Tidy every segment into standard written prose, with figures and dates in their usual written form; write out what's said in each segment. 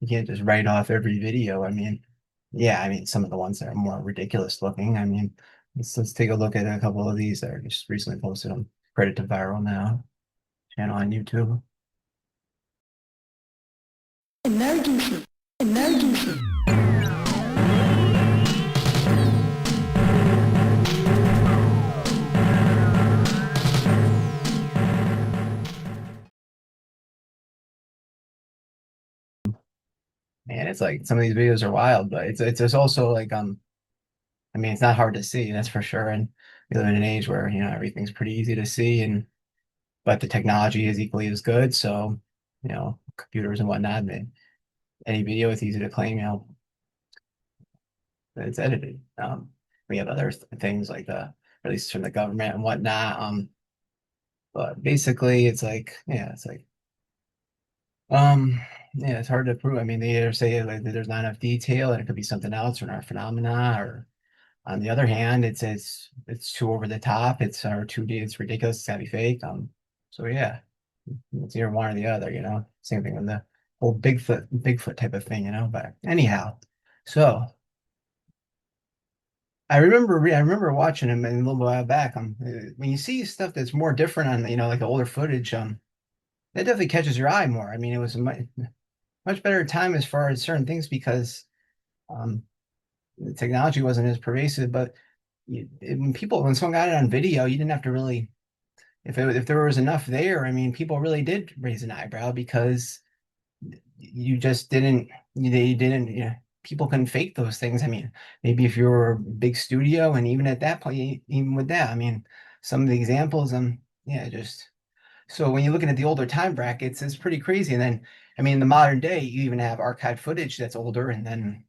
You can't just write off every video. I mean, yeah, I mean some of the ones that are more ridiculous looking. I mean, let's take a look at a couple of these that are just recently posted on Credit to Viral Now channel on YouTube. Emergency. Emergency. And it's like some of these videos are wild, but it's just also like I mean it's not hard to see, that's for sure. And we live in an age where, everything's pretty easy to see and but the technology is equally as good. So, computers and whatnot, man, any video it's easy to claim, that it's edited. We have other things like the releases from the government and whatnot. But basically it's like, yeah, it's like um yeah, it's hard to prove. I mean, they either say like that there's not enough detail and it could be something else or not a phenomena, or on the other hand, it's too over the top. It's ridiculous. It's gotta be fake. So yeah, it's either one or the other. Same thing with the whole Bigfoot type of thing. But anyhow, so I remember watching him a little while back. When you see stuff that's more different on like the older footage, that definitely catches your eye more. I mean, it was a much better time as far as certain things because um the technology wasn't as pervasive, but when someone got it on video, you didn't have to really, if there was enough there, I mean, people really did raise an eyebrow because you just didn't, they didn't, people couldn't fake those things. I mean, maybe if you were a big studio, and even at that point, even with that, I mean, some of the examples, yeah, just so when you're looking at the older time brackets, it's pretty crazy. And then, I mean, in the modern day, you even have archived footage that's older, and then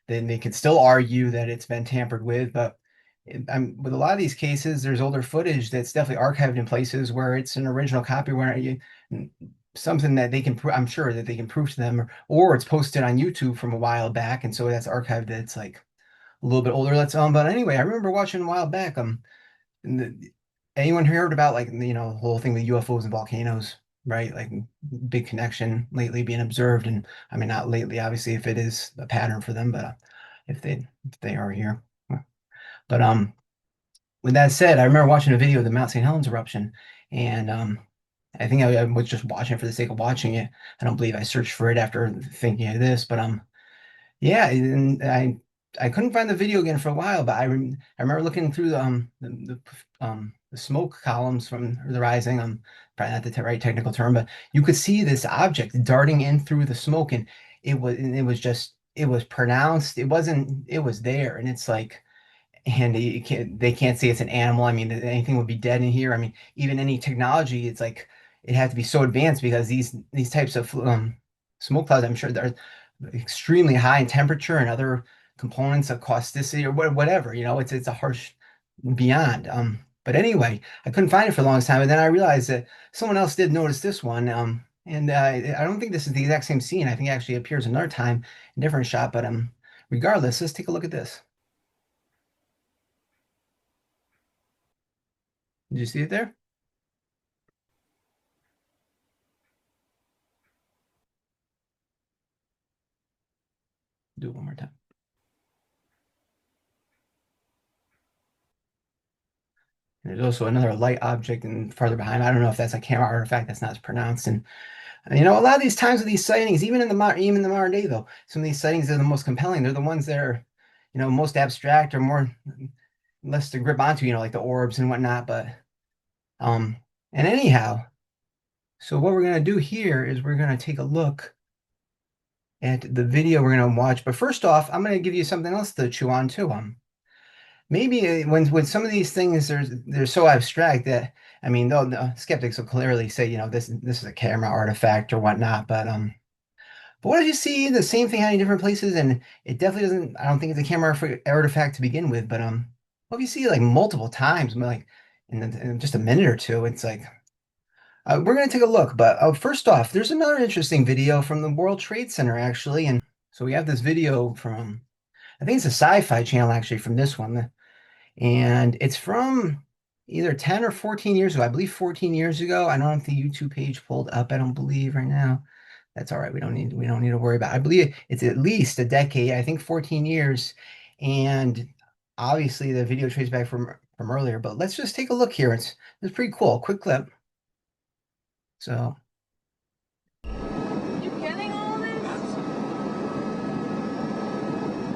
they can still argue that it's been tampered with. But with a lot of these cases, there's older footage that's definitely archived in places where it's an original copy, where something that they can, I'm sure that they can prove to them, or it's posted on YouTube from a while back, and so that's archived. That's like a little bit older. But anyway, I remember watching a while back. And anyone heard about like the whole thing with UFOs and volcanoes, right? Like big connection lately being observed, and I mean not lately, obviously, if it is a pattern for them, but if they are here. But with that said, I remember watching a video of the Mount St. Helens eruption, and I think I was just watching it for the sake of watching it. I don't believe I searched for it after thinking of this, but yeah, and I couldn't find the video again for a while, but I remember looking through the smoke columns from the rising. Probably not the right technical term, but you could see this object darting in through the smoke, and it was pronounced. It was there, and it's like, and they can't say it's an animal. I mean, anything would be dead in here. I mean, even any technology, it's like it had to be so advanced because these types of smoke clouds, I'm sure they're extremely high in temperature and other components of causticity or whatever. It's a harsh beyond. But anyway, I couldn't find it for a long time, and then I realized that someone else did notice this one. And I don't think this is the exact same scene. I think it actually appears another time, a different shot. But regardless, let's take a look at this. Did you see it there? Do it one more time. And there's also another light object and farther behind. I don't know if that's a camera artifact. That's not as pronounced. And a lot of these times with these sightings, even in the modern day, though, some of these sightings are the most compelling. They're the ones that are, most abstract or more less to grip onto. Like the orbs and whatnot. But um, and anyhow, so what we're gonna do here is we're gonna take a look at the video we're gonna watch. But first off, I'm gonna give you something else to chew on too. Maybe when some of these things they're so abstract that, I mean, though the skeptics will clearly say, this is a camera artifact or whatnot, but what if you see the same thing happening in different places, and it definitely doesn't, I don't think it's a camera artifact to begin with, but what if you see it like multiple times, like in just a minute or two, it's like we're gonna take a look. But first off, there's another interesting video from the World Trade Center actually, and so we have this video from, I think it's a sci-fi channel actually, from this one. And it's from either 10 or 14 years ago. I believe 14 years ago. I don't have the YouTube page pulled up, I don't believe right now. That's all right. We don't need to worry about it. I believe it's at least a decade, I think 14 years. And obviously the video traces back from earlier, but let's just take a look here. It's pretty cool. Quick clip. So, You getting all this?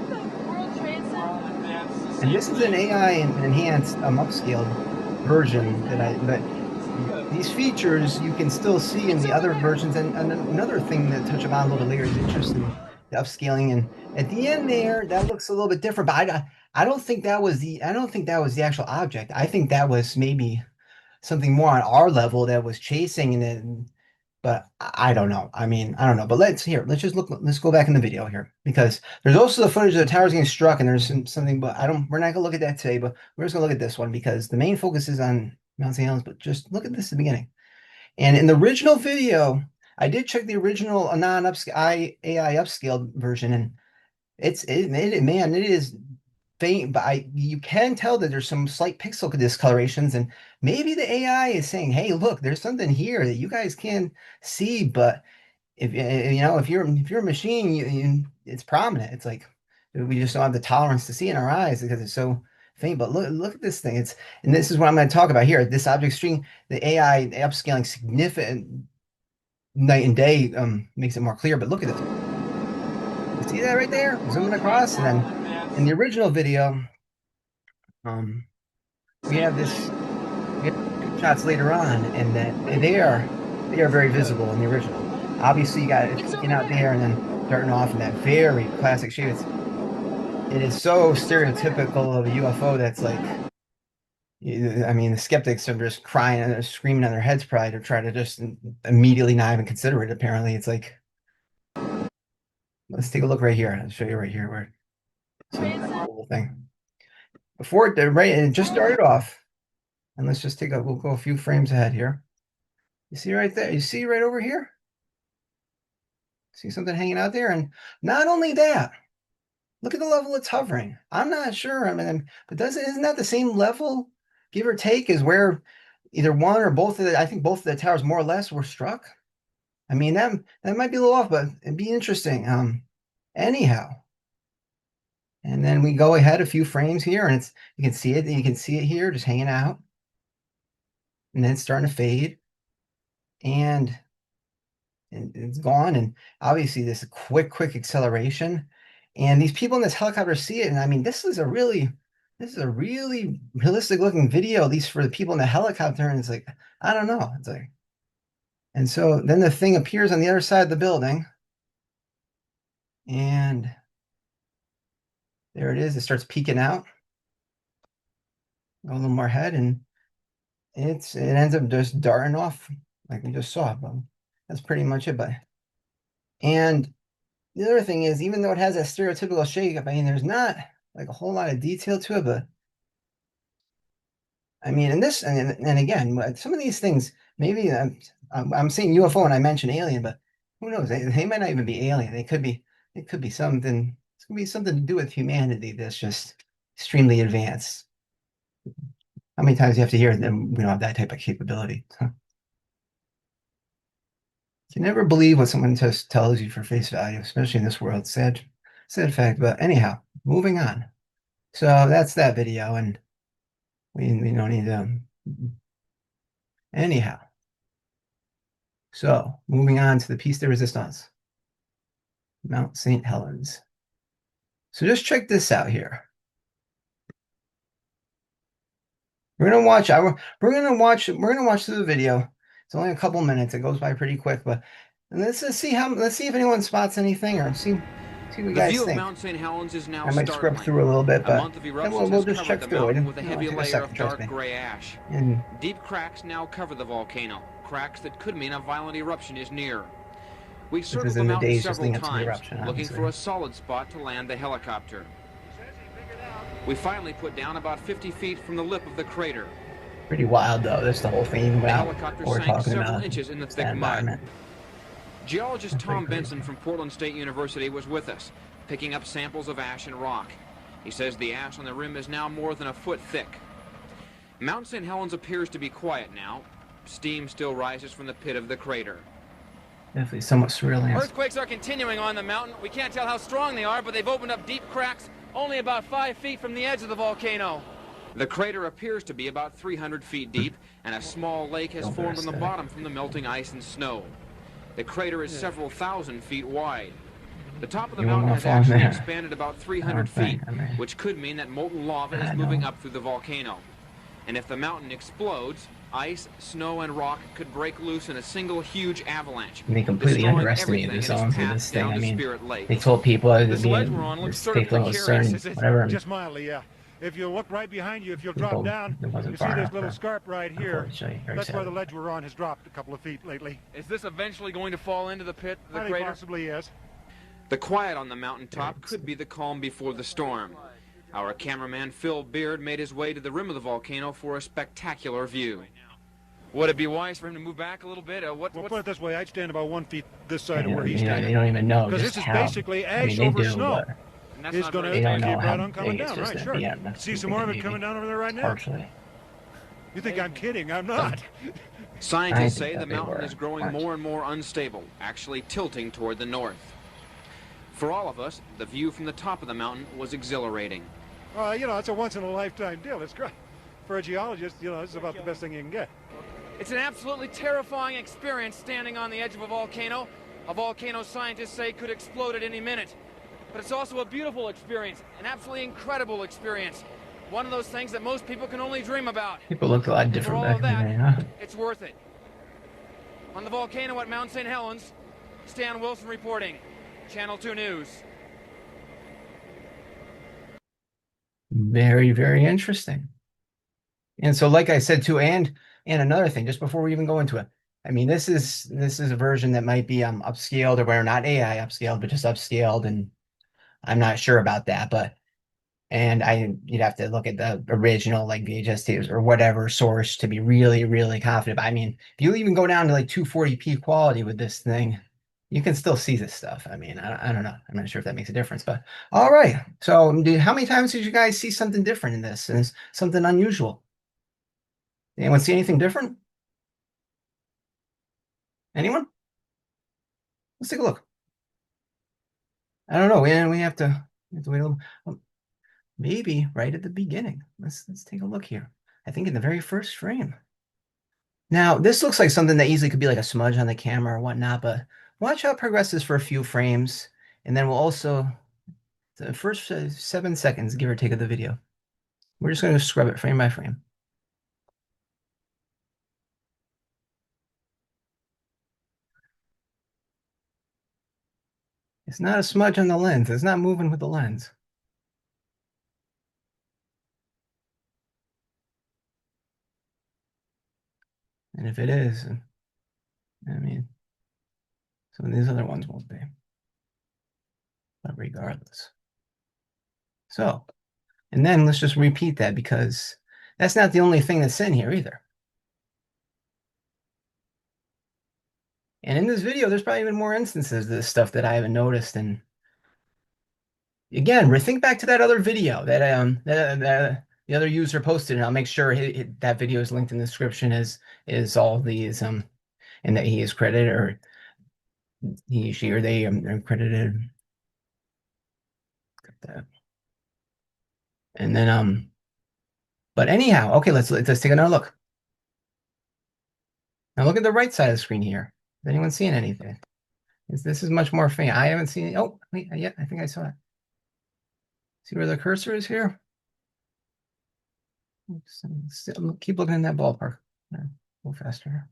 The World Trade Center? and this is an AI enhanced upscaled version that these features you can still see in It's the over other there. versions. And another thing that touch upon a little bit later is interesting, the upscaling. And at the end there, that looks a little bit different, but I don't think that was I don't think that was the actual object. I think that was maybe something more on our level that was chasing and then, but I don't know. I mean, I don't know. But let's just look, let's go back in the video here because there's also the footage of the towers getting struck and there's something, but we're not gonna look at that today, but we're just gonna look at this one because the main focus is on Mount St. Helens, but just look at this at the beginning. And in the original video, I did check the original AI upscaled version, and man, it is faint, but you can tell that there's some slight pixel discolorations, and maybe the AI is saying, "Hey, look, there's something here that you guys can see." But if you're a machine, it's prominent. It's like we just don't have the tolerance to see in our eyes because it's so faint. But look at this thing. And this is what I'm going to talk about here. This object string, the AI upscaling significant night and day makes it more clear. But look at it. You see that right there? Zooming across, and then in the original video, um, we have this. We have two shots later on, and that they are very visible in the original. Obviously, you got it It's peeking over out there. there and then darting off in that very classic shape. It is so stereotypical of a UFO that's like, I mean, the skeptics are just crying and they're screaming on their heads probably to try to just immediately not even consider it. Apparently, it's like, let's take a look right here. I'll show you right here where some Trade Center. cool thing. Before it just started off, and let's just we'll go a few frames ahead here. You see right there? You see right over here? See something hanging out there? And not only that, look at the level it's hovering. I'm not sure. I mean, but isn't that the same level, give or take, as where either one or both of I think both of the towers more or less were struck? I mean, that might be a little off, but it'd be interesting. Anyhow, and then we go ahead a few frames here, and you can see it. You can see it here, just hanging out, and then it's starting to fade, and it's gone. And obviously, this quick acceleration. And these people in this helicopter see it. And I mean, this is a really realistic looking video, at least for the people in the helicopter. And it's like, I don't know. It's like, and so then the thing appears on the other side of the building. And there it is. It starts peeking out. Go a little more ahead, and it ends up just darting off like we just saw. But that's pretty much it. But and the other thing is, even though it has that stereotypical shape, I mean, there's not like a whole lot of detail to it, but I mean, and again, some of these things, maybe I'm saying UFO and I mentioned alien, but who knows? They might not even be alien. It could be something. It's gonna be something to do with humanity that's just extremely advanced. How many times do you have to hear them? We don't have that type of capability. You never believe what someone just tells you for face value, especially in this world. Sad fact. But anyhow, moving on. So that's that video, and we don't need to. Anyhow, so moving on to the piece de resistance, Mount St. Helens. So just check this out here. We're gonna watch. We're gonna watch through the video. It's only a couple minutes. It goes by pretty quick, but let's just see let's see if anyone spots anything or see what you The guys view of think. Mount St. Helens is now I might scrub startling. through a little bit, A but month of then eruptions we'll has just covered check the through it. mountain with a It'll heavy take a layer second, of trust dark me. gray ash. And Deep cracks now cover the volcano, cracks that could mean a violent eruption is near. We this is circled the in the mountain days just several leading up to the times, eruption, looking for obviously. a solid spot to land the helicopter. We finally put down about 50 feet from the lip of the crater. Pretty wild though. That's the whole thing The about helicopter what we're sank talking several about. inches in the It's that thick mud. environment. Geologist That's pretty Tom Benson crazy. from Portland State University was with us, picking up samples of ash and rock. He says the ash on the rim is now more than a foot thick. Mount St. Helens appears to be quiet now. Steam still rises from the pit of the crater. Definitely somewhat surreal. Yes. Earthquakes are continuing on the mountain. We can't tell how strong they are, but they've opened up deep cracks only about 5 feet from the edge of the volcano. The crater appears to be about 300 feet deep, and a small lake has formed on the bottom from the melting ice and snow. The crater is several thousand feet wide. The top of the mountain has actually expanded about 300 feet, which could mean that molten lava is moving up through the volcano. And if the mountain explodes, ice, snow, and rock could break loose in a single huge avalanche. And they completely underestimated the zones of this thing. I mean, they told people it would be this safe little CERN, whatever. Just mildly, yeah. If you look right behind you, if you'll drop down, you see this little scarp right here. That's where the ledge we're on has dropped a couple of feet lately. Is this eventually going to fall into the pit, the crater? Possibly, yes. The quiet on the mountaintop could be the calm before the storm. Our cameraman Phil Beard made his way to the rim of the volcano for a spectacular view. Would it be wise for him to move back a little bit? Well, put it this way, I'd stand about 1 foot this side of where he's standing. They don't even know because this is basically ash over snow. It's going to keep right on coming down, right? Sure. See some more of it coming down over there right now? Partially. You think I'm kidding? I'm not. Scientists say the mountain is growing more and more unstable, actually tilting toward the north. For all of us, the view from the top of the mountain was exhilarating. Well, you know, it's a once-in-a-lifetime deal. It's great. For a geologist, you know, it's about the best thing you can get. It's an absolutely terrifying experience standing on the edge of a volcano. A volcano, scientists say, could explode at any minute. But it's also a beautiful experience, an absolutely incredible experience. One of those things that most people can only dream about. People look a lot different back in the day, huh? It's worth it. On the volcano at Mount St. Helens, Stan Wilson reporting, Channel 2 News. Very, very interesting. And so, like I said too, and another thing, just before we even go into it, I mean, this is a version that might be upscaled, or where not AI upscaled, but just upscaled, and I'm not sure about that. But you'd have to look at the original like VHS tapes or whatever source to be really, really confident. But I mean, if you even go down to like 240p quality with this thing, you can still see this stuff. I mean, I don't know. I'm not sure if that makes a difference, but all right. So how many times did you guys see something different in this and something unusual? Anyone see anything different? Anyone? Let's take a look. I don't know. We have to wait a little. Maybe right at the beginning. Let's take a look here. I think in the very first frame. Now, this looks like something that easily could be like a smudge on the camera or whatnot, but watch how it progresses for a few frames, and then we'll also, the first 7 seconds, give or take, of the video, we're just going to scrub it frame by frame. It's not a smudge on the lens. It's not moving with the lens. And if it is, I mean, some of these other ones won't be. But regardless. So, and then let's just repeat that, because that's not the only thing that's in here either. And in this video, there's probably even more instances of this stuff that I haven't noticed. And again, rethink back to that other video that the other user posted, and I'll make sure that video is linked in the description is all these and that he is credited, or he, she, or they are credited. Got that. And then but anyhow, okay, let's take another look. Now look at the right side of the screen here. Is anyone seeing anything? This is much more faint. I haven't seen it. Oh, wait, yeah, I think I saw it. See where the cursor is here? Keep looking in that ballpark. A little faster.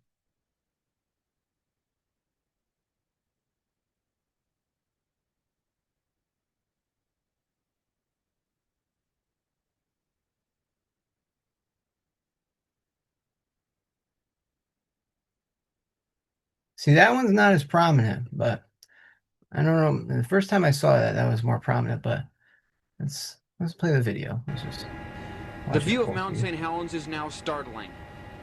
See, that one's not as prominent, but I don't know. The first time I saw that was more prominent, but let's play the video. The view of Mount St. Helens is now startling.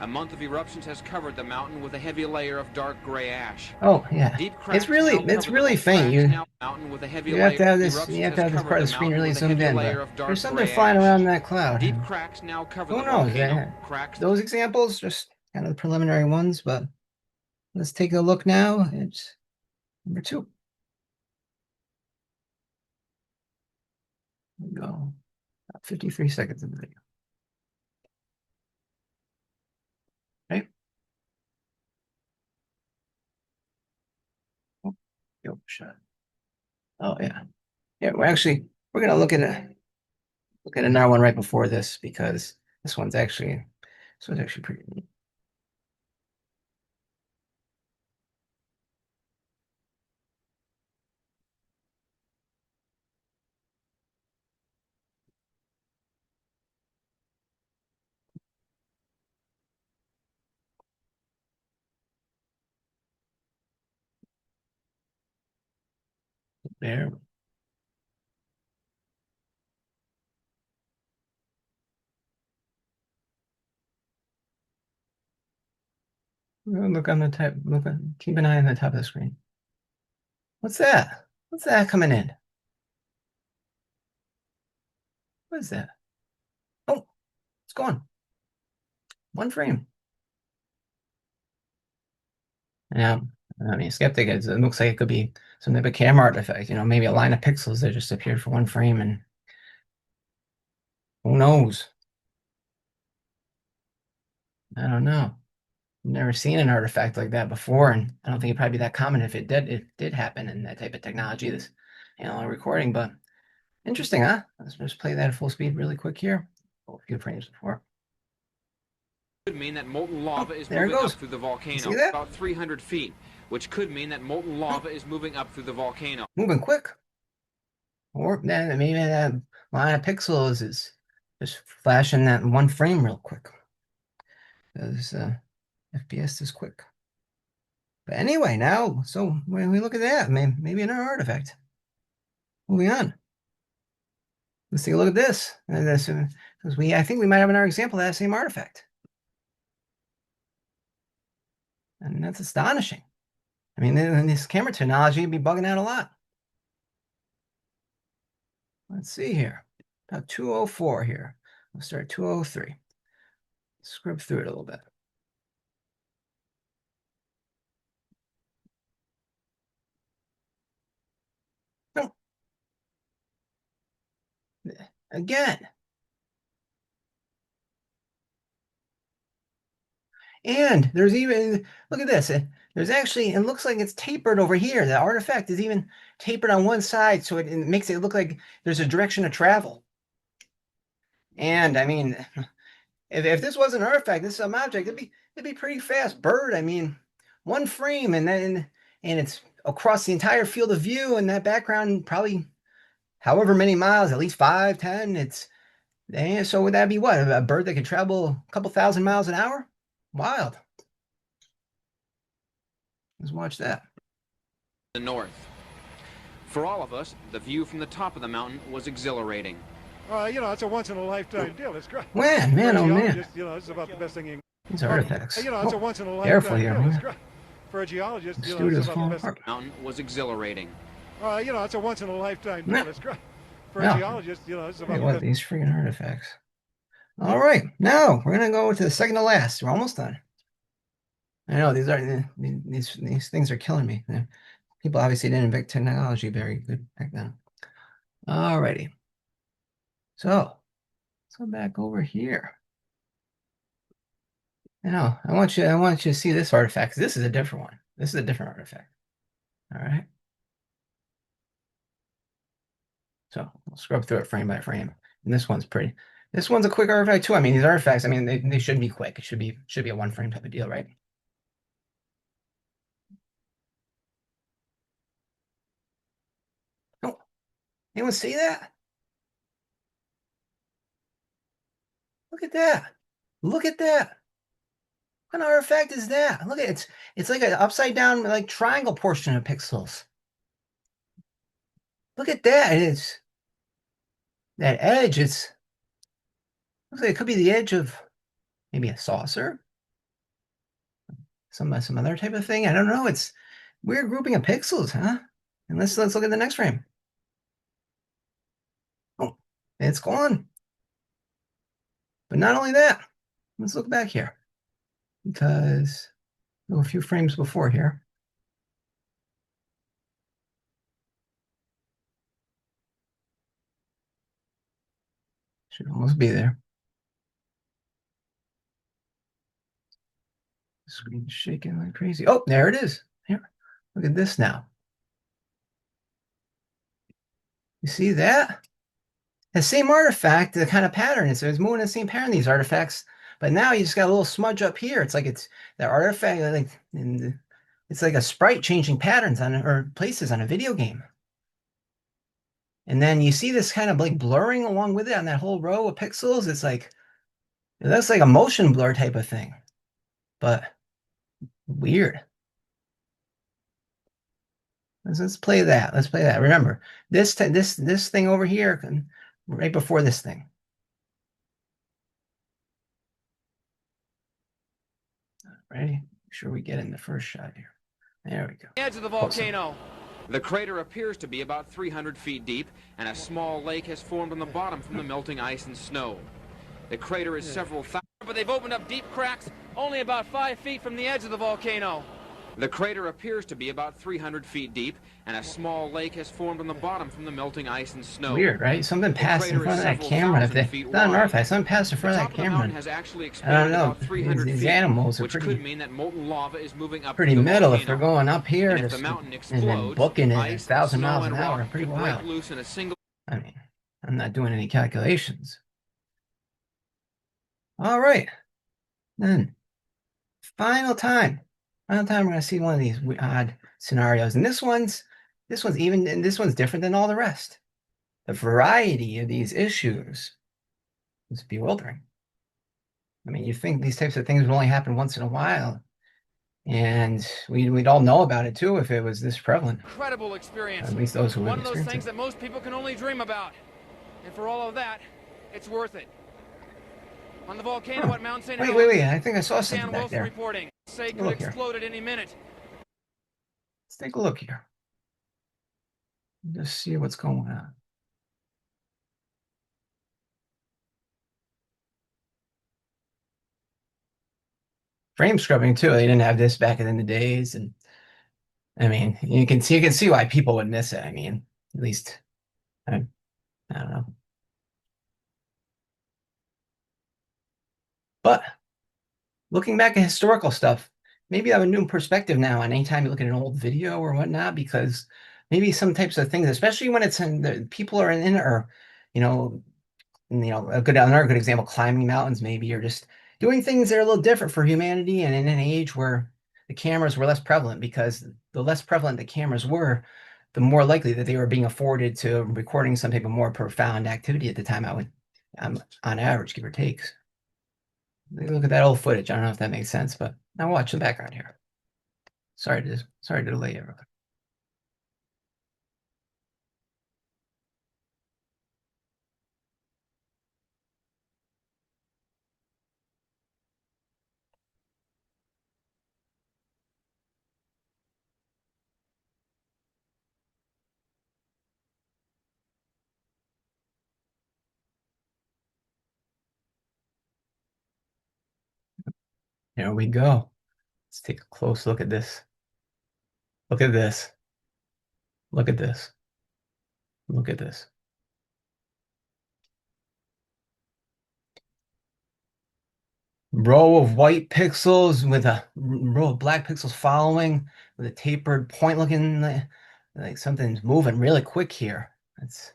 A month of eruptions has covered the mountain with a heavy layer of dark gray ash. Oh yeah, it's really faint. You have to have this part of the screen really zoomed in. But there's something flying around in that cloud. Deep cracks now cover the Who knows? volcano. Those examples, just kind of the preliminary ones, but let's take a look now. Number 2. There we go. About 53 seconds in the video. Okay. Oh, yo, shot. Oh yeah. Yeah, we're gonna look at another one right before this because this one's actually pretty neat. There. Look on the type. Keep an eye on the top of the screen. What's that? What's that coming in? What is that? Oh, it's gone. One frame. Yeah, I mean, skeptic. It looks like it could be some type of camera artifact. Maybe a line of pixels that just appeared for one frame, and who knows? I don't know. Never seen an artifact like that before, and I don't think it'd probably be that common if it did happen in that type of technology, this recording. But interesting, huh? Let's just play that at full speed really quick here. A few frames before. Could mean that molten lava is there it moving up goes. through the volcano, See that? about 300 feet, which could mean that molten lava is moving up through the volcano. Moving quick. Or then maybe that line of pixels is just flashing that one frame real quick. Because FPS is quick. But anyway, now, so when we look at that, maybe another artifact. Moving on. Let's take a look at this. Because I think we might have another example of that same artifact. And that's astonishing. I mean, this camera technology would be bugging out a lot. Let's see here. About 204 here. Let's start at 203. Scrub through it a little bit. No. Again. And there's even, look at this. There's actually, it looks like it's tapered over here. The artifact is even tapered on one side, so it makes it look like there's a direction of travel. And I mean, if this was an artifact, this is some object, it'd be pretty fast. Bird, I mean, one frame, and it's across the entire field of view, and that background probably however many miles, at least 5, 10. So would that be what? A bird that could travel a couple thousand miles an hour? Wild. Let's watch that. The north. For all of us, the view from the top of the mountain was exhilarating. It's a once-in-a-lifetime deal. It's great. Man, oh man. It's about the best thing you can. These artifacts. It's a once-in-a-lifetime careful here, deal. It's man. great. For a geologist, This it's dude is about the falling best. apart. Mountain was exhilarating. It's a once-in-a-lifetime deal. Yeah. It's great. For Yeah. a geologist, it's about Hey, the what, best. these freaking artifacts. All right, now we're gonna go to the second to last. We're almost done. I know these things are killing me. People obviously didn't invent technology very good back then. Alrighty. So let's go back over here. I want you to see this artifact, 'cause this is a different one. This is a different artifact. All right. So we'll scrub through it frame by frame. And this one's pretty. This one's a quick artifact too. I mean, these artifacts, I mean, they should be quick. It should be a one frame type of deal, right? Oh, anyone see that? Look at that. Look at that. What artifact is that? Look at it. It's like an upside down like triangle portion of pixels. Look at that. It's that edge. Looks like it could be the edge of maybe a saucer. Some other type of thing. I don't know. It's weird grouping of pixels, huh? And let's look at the next frame. Oh, it's gone. But not only that, let's look back here. Because a few frames before here. Should almost be there. The screen's shaking like crazy. Oh, there it is. Here, look at this now. You see that? The same artifact, the kind of pattern. It's moving the same pattern, these artifacts. But now you just got a little smudge up here. It's like it's the artifact, like it's like a sprite changing patterns on or places on a video game. And then you see this kind of like blurring along with it on that whole row of pixels. It's like it looks like a motion blur type of thing, but weird. Let's play that. Let's play that. Remember this thing over here, right before this thing. Ready? Make sure we get in the first shot here. There we go. Edge of the volcano. The crater appears to be about 300 feet deep, and a small lake has formed on the bottom from the melting ice and snow. The crater is several thousand, but they've opened up deep cracks only about 5 feet from the edge of the volcano. The crater appears to be about 300 feet deep, and a small lake has formed on the bottom from the melting ice and snow. Weird, right? Something passed in front of that camera. If it's not an artifact, something passed in front of that camera. I don't know. These animals are pretty, mean that molten lava is moving up pretty the metal volcano. if they're going up here And if just, the mountain and then booking it at 1,000 miles an hour. Pretty wild. Loose in a single... I mean, I'm not doing any calculations. All right. Then, final time we're going to see one of these odd scenarios. And this one's different than all the rest. The variety of these issues is bewildering. I mean, you think these types of things would only happen once in a while, and we'd all know about it too if it was this prevalent. Incredible experience. At least those who would One of those experience things it. that most people can only dream about. And for all of that, it's worth it. On the volcano at Mount St. Helens. Wait. I think I saw something Dan back Wilson there. reporting. Say Look could here. explode at any minute. Let's take a look here. Just see what's going on. Frame scrubbing too. They didn't have this back in the days, and I mean, you can see why people would miss it. I mean, at least I don't know. But looking back at historical stuff, maybe I have a new perspective now on anytime you look at an old video or whatnot, because maybe some types of things, especially when it's in the people are in or another good example, climbing mountains maybe, or just doing things that are a little different for humanity, and in an age where the cameras were less prevalent, because the less prevalent the cameras were, the more likely that they were being afforded to recording some type of more profound activity at the time. On average, give or take. Look at that old footage. I don't know if that makes sense, but now watch the background here. Sorry to delay everyone. There we go. Let's take a close look at this. Look at this. Look at this. Look at this. Row of white pixels with a row of black pixels following, with a tapered point looking like something's moving really quick here. That's,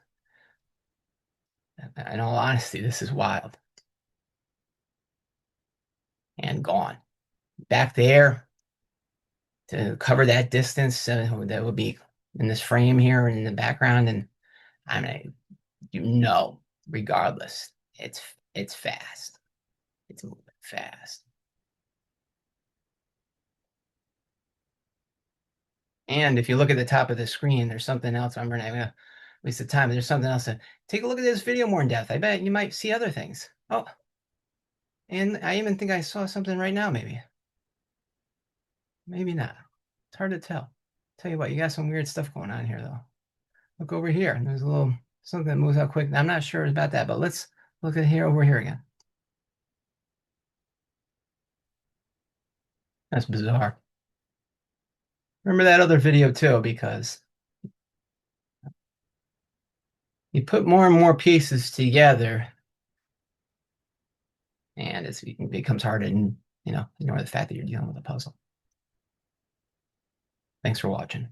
in all honesty, this is wild. And gone. Back there to cover that distance, that would be in this frame here in the background. And I mean, regardless, it's fast. It's moving fast. And if you look at the top of the screen, there's something else. I'm gonna waste the time. There's something else. Take a look at this video more in depth. I bet you might see other things. Oh, and I even think I saw something right now, maybe. Maybe not. It's hard to tell. Tell you what, you got some weird stuff going on here, though. Look over here. There's a little something that moves out quick. I'm not sure about that, but let's look at over here again. That's bizarre. Remember that other video too, because you put more and more pieces together, and it becomes hard to, ignore the fact that you're dealing with a puzzle. Thanks for watching.